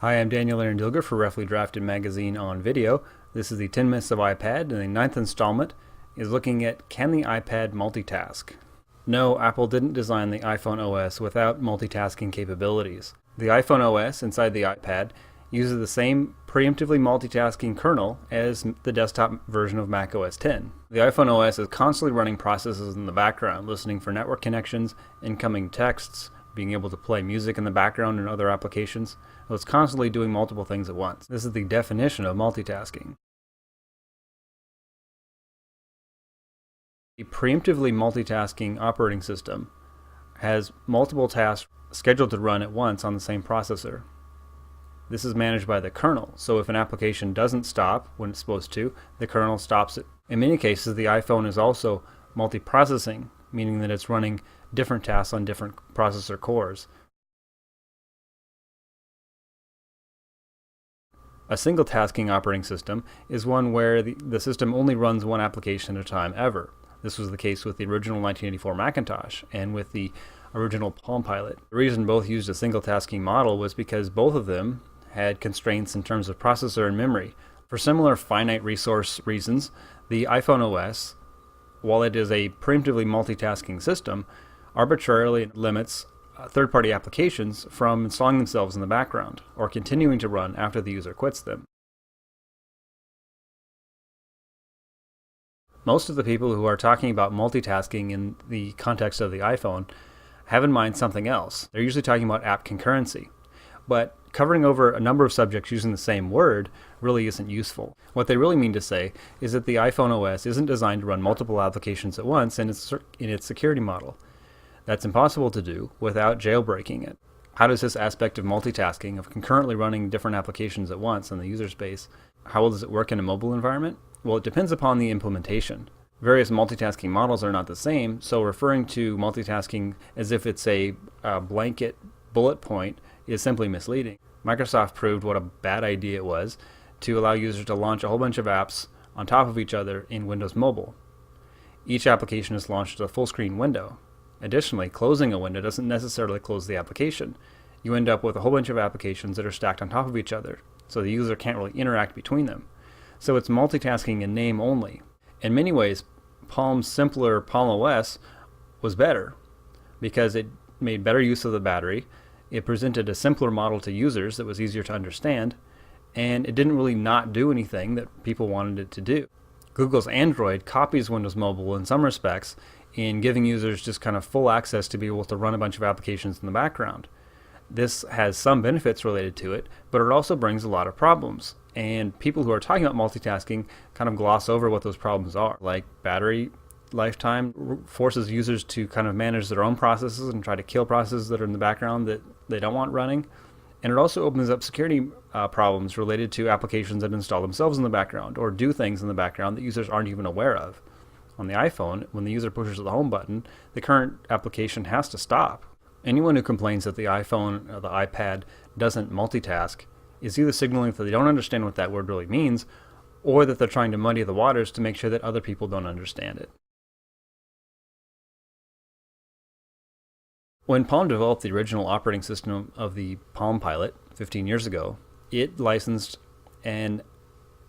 Hi, I'm Daniel Dilger for Roughly Drafted Magazine on video. This is the 10 Myths of iPad, and the 9th installment is looking at, can the iPad multitask? No, Apple didn't design the iPhone OS without multitasking capabilities. The iPhone OS inside the iPad uses the same preemptively multitasking kernel as the desktop version of Mac OS X. The iPhone OS is constantly running processes in the background, listening for network connections, incoming texts, being able to play music in the background and other applications. So it's constantly doing multiple things at once. This is the definition of multitasking. A preemptively multitasking operating system has multiple tasks scheduled to run at once on the same processor. This is managed by the kernel, so if an application doesn't stop when it's supposed to, the kernel stops it. In many cases, the iPhone is also multiprocessing, meaning that it's running different tasks on different processor cores. A single tasking operating system is one where the system only runs one application at a time ever. This was the case with the original 1984 Macintosh and with the original Palm Pilot. The reason both used a single tasking model was because both of them had constraints in terms of processor and memory. For similar finite resource reasons, the iPhone OS, while it is a preemptively multitasking system, arbitrarily limits third-party applications from installing themselves in the background or continuing to run after the user quits them. Most of the people who are talking about multitasking in the context of the iPhone have in mind something else. They're usually talking about app concurrency. But covering over a number of subjects using the same word really isn't useful. What they really mean to say is that the iPhone OS isn't designed to run multiple applications at once in its security model. That's impossible to do without jailbreaking it. How does this aspect of multitasking, of concurrently running different applications at once in the user space, how does it work in a mobile environment? Well, it depends upon the implementation. Various multitasking models are not the same, so referring to multitasking as if it's a blanket bullet point is simply misleading. Microsoft proved what a bad idea it was to allow users to launch a whole bunch of apps on top of each other in Windows Mobile. Each application is launched as a full screen window. Additionally, closing a window doesn't necessarily close the application. You end up with a whole bunch of applications that are stacked on top of each other, so the user can't really interact between them. So it's multitasking in name only. In many ways, Palm's simpler Palm OS was better because it made better use of the battery, it presented a simpler model to users that was easier to understand, and it didn't really not do anything that people wanted it to do. Google's Android copies Windows Mobile in some respects in giving users just kind of full access to be able to run a bunch of applications in the background. This has some benefits related to it, but it also brings a lot of problems. And people who are talking about multitasking kind of gloss over what those problems are, like battery lifetime forces users to kind of manage their own processes and try to kill processes that are in the background that they don't want running. And it also opens up security problems related to applications that install themselves in the background or do things in the background that users aren't even aware of. On the iPhone, when the user pushes the home button, the current application has to stop. Anyone who complains that the iPhone or the iPad doesn't multitask is either signaling that they don't understand what that word really means, or that they're trying to muddy the waters to make sure that other people don't understand it. When Palm developed the original operating system of the Palm Pilot 15 years ago, it licensed an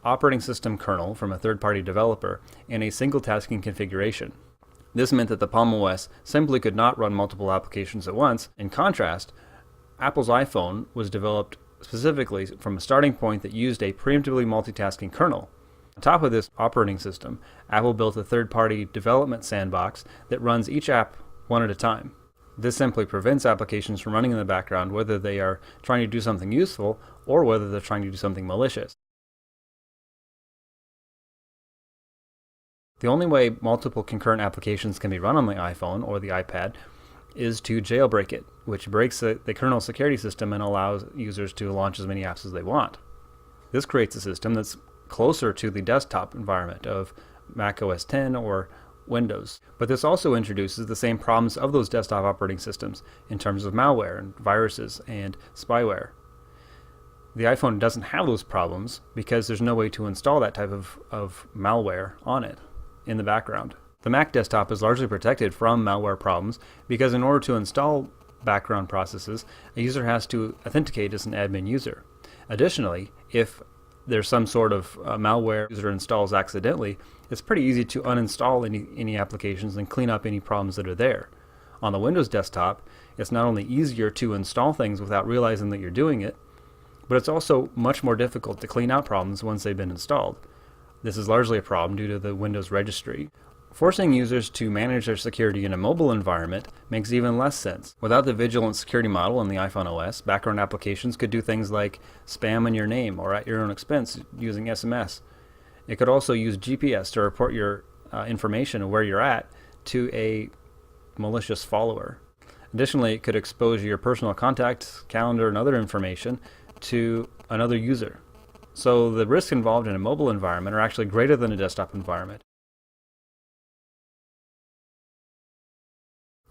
operating system kernel from a third-party developer in a single tasking configuration. This meant that the Palm OS simply could not run multiple applications at once. In contrast, Apple's iPhone was developed specifically from a starting point that used a preemptively multitasking kernel. On top of this operating system, Apple built a third-party development sandbox that runs each app one at a time. This simply prevents applications from running in the background whether they are trying to do something useful or whether they're trying to do something malicious. The only way multiple concurrent applications can be run on the iPhone or the iPad is to jailbreak it, which breaks the kernel security system and allows users to launch as many apps as they want. This creates a system that's closer to the desktop environment of Mac OS X or Windows. But this also introduces the same problems of those desktop operating systems in terms of malware and viruses and spyware. The iPhone doesn't have those problems because there's no way to install that type of malware on it in the background. The Mac desktop is largely protected from malware problems because in order to install background processes, a user has to authenticate as an admin user. Additionally, if there's some sort of malware user installs accidentally, it's pretty easy to uninstall any applications and clean up any problems that are there. On the Windows desktop, it's not only easier to install things without realizing that you're doing it, but it's also much more difficult to clean out problems once they've been installed. This is largely a problem due to the Windows registry. Forcing users to manage their security in a mobile environment makes even less sense. Without the vigilant security model in the iPhone OS, background applications could do things like spam in your name or at your own expense using SMS. It could also use GPS to report your information of where you're at to a malicious follower. Additionally, it could expose your personal contacts, calendar, and other information to another user. So the risks involved in a mobile environment are actually greater than a desktop environment.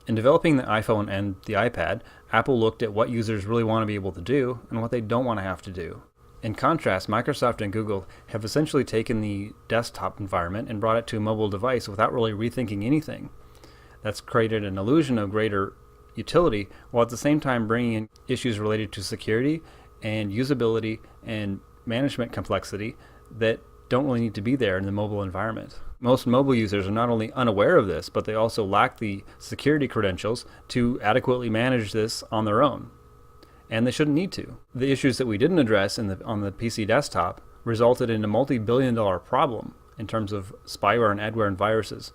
In developing the iPhone and the iPad, Apple looked at what users really want to be able to do and what they don't want to have to do. In contrast, Microsoft and Google have essentially taken the desktop environment and brought it to a mobile device without really rethinking anything. That's created an illusion of greater utility, while at the same time bringing in issues related to security and usability and management complexity that don't really need to be there in the mobile environment. Most mobile users are not only unaware of this, but they also lack the security credentials to adequately manage this on their own. And they shouldn't need to. The issues that we didn't address on the PC desktop resulted in a multi-billion-dollar problem in terms of spyware and adware and viruses.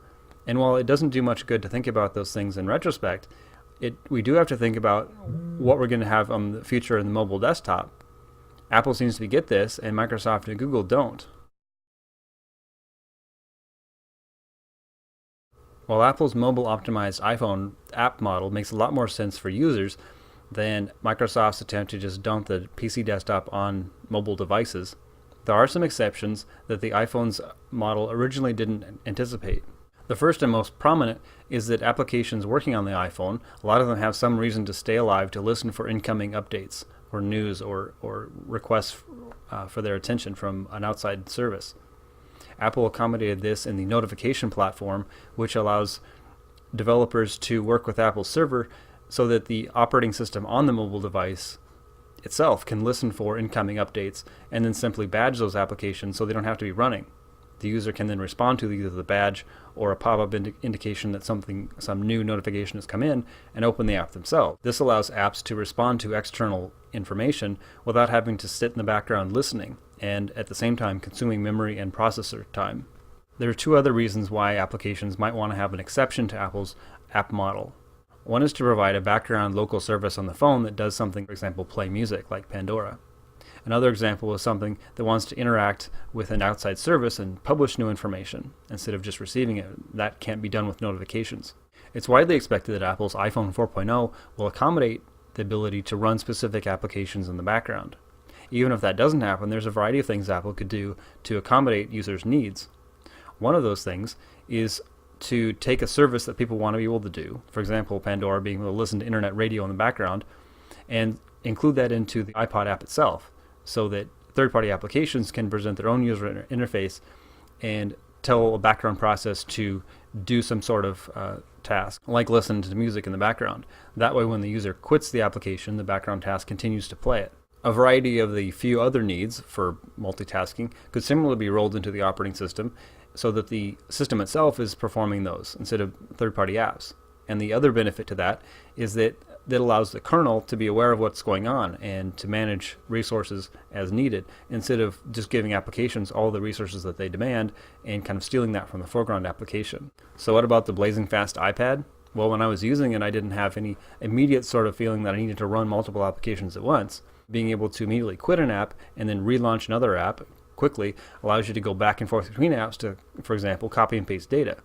And while it doesn't do much good to think about those things in retrospect, we do have to think about what we're going to have on the future in the mobile desktop. Apple seems to get this, and Microsoft and Google don't. While Apple's mobile-optimized iPhone app model makes a lot more sense for users than Microsoft's attempt to just dump the PC desktop on mobile devices, there are some exceptions that the iPhone's model originally didn't anticipate. The first and most prominent is that applications working on the iPhone, a lot of them have some reason to stay alive to listen for incoming updates or news or requests for their attention from an outside service. Apple accommodated this in the notification platform, which allows developers to work with Apple's server so that the operating system on the mobile device itself can listen for incoming updates and then simply badge those applications so they don't have to be running. The user can then respond to either the badge or a pop-up indication that some new notification has come in and open the app themselves. This allows apps to respond to external information without having to sit in the background listening and at the same time consuming memory and processor time. There are two other reasons why applications might want to have an exception to Apple's app model. One is to provide a background local service on the phone that does something, for example, play music like Pandora. Another example is something that wants to interact with an outside service and publish new information instead of just receiving it. That can't be done with notifications. It's widely expected that Apple's iPhone 4.0 will accommodate the ability to run specific applications in the background. Even if that doesn't happen, there's a variety of things Apple could do to accommodate users' needs. One of those things is to take a service that people want to be able to do, for example, Pandora being able to listen to internet radio in the background, and include that into the iPod app itself, so that third-party applications can present their own user interface and tell a background process to do some sort of task, like listen to music in the background. That way, when the user quits the application, the background task continues to play it. A variety of the few other needs for multitasking could similarly be rolled into the operating system so that the system itself is performing those instead of third-party apps. And the other benefit to that is that allows the kernel to be aware of what's going on and to manage resources as needed instead of just giving applications all the resources that they demand and kind of stealing that from the foreground application. So what about the blazing fast iPad? Well, when I was using it, I didn't have any immediate sort of feeling that I needed to run multiple applications at once. Being able to immediately quit an app and then relaunch another app quickly allows you to go back and forth between apps to, for example, copy and paste data.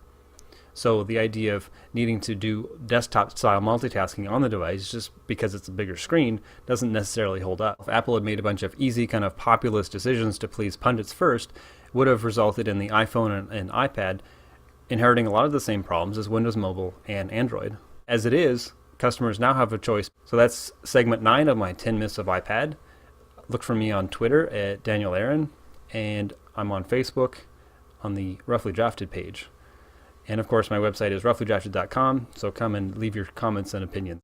So the idea of needing to do desktop-style multitasking on the device just because it's a bigger screen doesn't necessarily hold up. If Apple had made a bunch of easy kind of populist decisions to please pundits first, it would have resulted in the iPhone and iPad inheriting a lot of the same problems as Windows Mobile and Android. As it is, customers now have a choice. So that's segment 9 of my 10 myths of iPad. Look for me on Twitter at Daniel Aaron, and I'm on Facebook on the Roughly Drafted page. And of course, my website is roughlydrafted.com, so come and leave your comments and opinions.